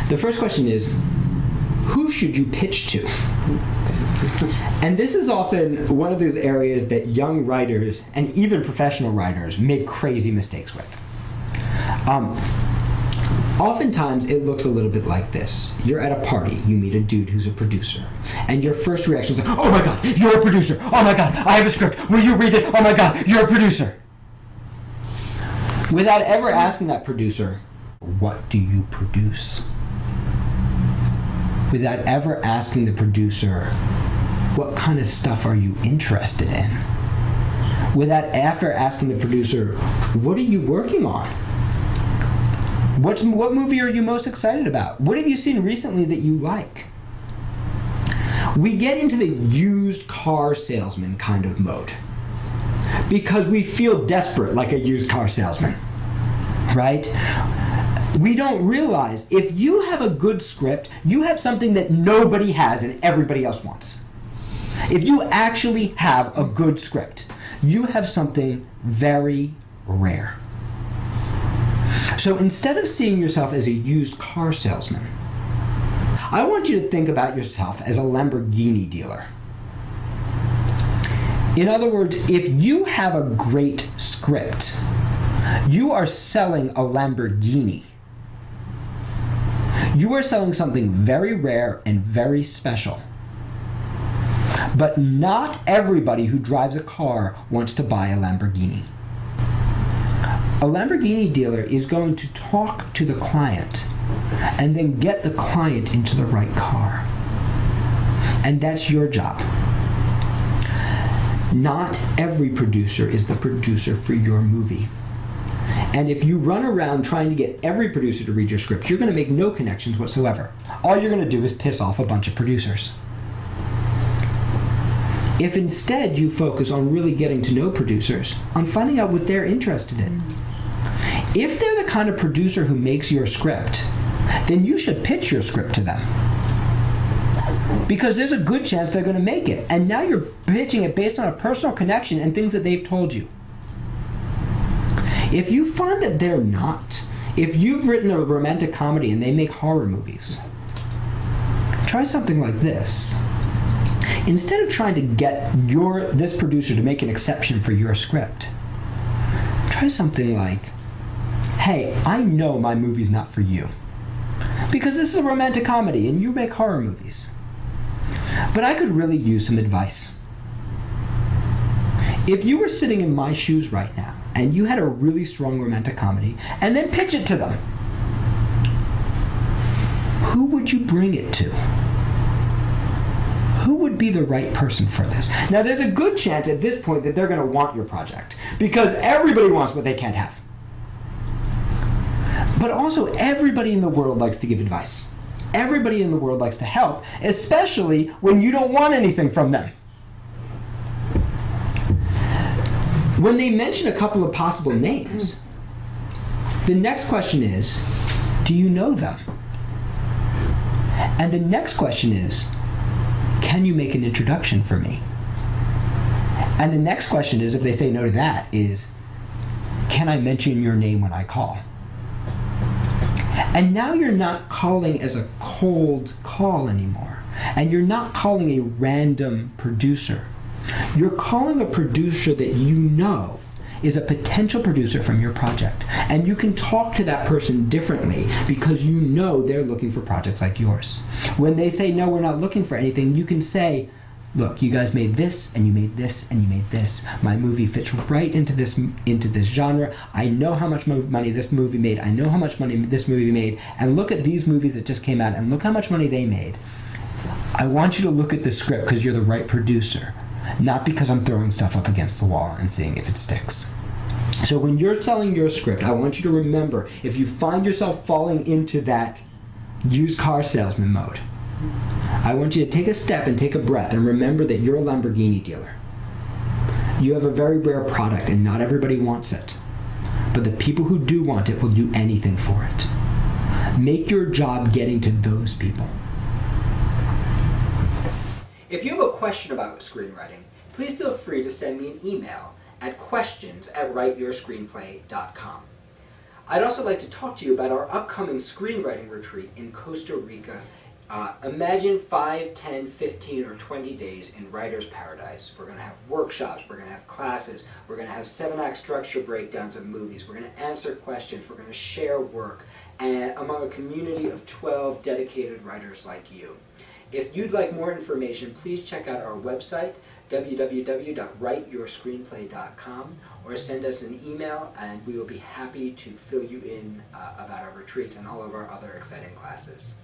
The first question is, who should you pitch to? And this is often one of those areas that young writers and even professional writers make crazy mistakes with. Oftentimes it looks a little bit like this. You're at a party, you meet a dude who's a producer, and your first reaction is like, oh my god, you're a producer! Oh my god, I have a script! Will you read it? Oh my god, you're a producer! Without ever asking that producer, what do you produce? Without ever asking the producer, what kind of stuff are you interested in? Without ever asking the producer, what are you working on? What movie are you most excited about? What have you seen recently that you like? We get into the used car salesman kind of mode because we feel desperate like a used car salesman, right? We don't realize if you have a good script, you have something that nobody has and everybody else wants. If you actually have a good script, you have something very rare. So instead of seeing yourself as a used car salesman, I want you to think about yourself as a Lamborghini dealer. In other words, if you have a great script, you are selling a Lamborghini. You are selling something very rare and very special. But not everybody who drives a car wants to buy a Lamborghini. A Lamborghini dealer is going to talk to the client and then get the client into the right car. And that's your job. Not every producer is the producer for your movie. And if you run around trying to get every producer to read your script, you're going to make no connections whatsoever. All you're going to do is piss off a bunch of producers. If instead you focus on really getting to know producers, on finding out what they're interested in, if they're the kind of producer who makes your script, then you should pitch your script to them. Because there's a good chance they're going to make it. And now you're pitching it based on a personal connection and things that they've told you. If you find that they're not, if you've written a romantic comedy and they make horror movies, try something like this. Instead of trying to get this producer to make an exception for your script, try something like, hey, I know my movie's not for you, because this is a romantic comedy and you make horror movies, but I could really use some advice. If you were sitting in my shoes right now and you had a really strong romantic comedy and then pitch it to them, who would you bring it to? Who would be the right person for this? Now, there's a good chance at this point that they're going to want your project because everybody wants what they can't have. But also, everybody in the world likes to give advice. Everybody in the world likes to help, especially when you don't want anything from them. When they mention a couple of possible names, the next question is, do you know them? And the next question is, can you make an introduction for me? And the next question is, if they say no to that, is, can I mention your name when I call? And now you're not calling as a cold call anymore. And you're not calling a random producer. You're calling a producer that you know is a potential producer from your project. And you can talk to that person differently because you know they're looking for projects like yours. When they say, no, we're not looking for anything, you can say, look, you guys made this, and you made this, and you made this. My movie fits right into this genre. I know how much money this movie made. I know how much money this movie made. And look at these movies that just came out, and look how much money they made. I want you to look at the script because you're the right producer, not because I'm throwing stuff up against the wall and seeing if it sticks. So when you're selling your script, I want you to remember, if you find yourself falling into that used car salesman mode, I want you to take a step and take a breath and remember that you're a Lamborghini dealer. You have a very rare product and not everybody wants it. But the people who do want it will do anything for it. Make your job getting to those people. If you have a question about screenwriting, please feel free to send me an email at questions@writeyourscreenplay.com. I'd also like to talk to you about our upcoming screenwriting retreat in Costa Rica. Imagine 5, 10, 15, or 20 days in writer's paradise. We're going to have workshops, we're going to have classes, we're going to have 7-act structure breakdowns of movies, we're going to answer questions, we're going to share work, and among a community of 12 dedicated writers like you. If you'd like more information, please check out our website, www.writeyourscreenplay.com, or send us an email and we will be happy to fill you in about our retreat and all of our other exciting classes.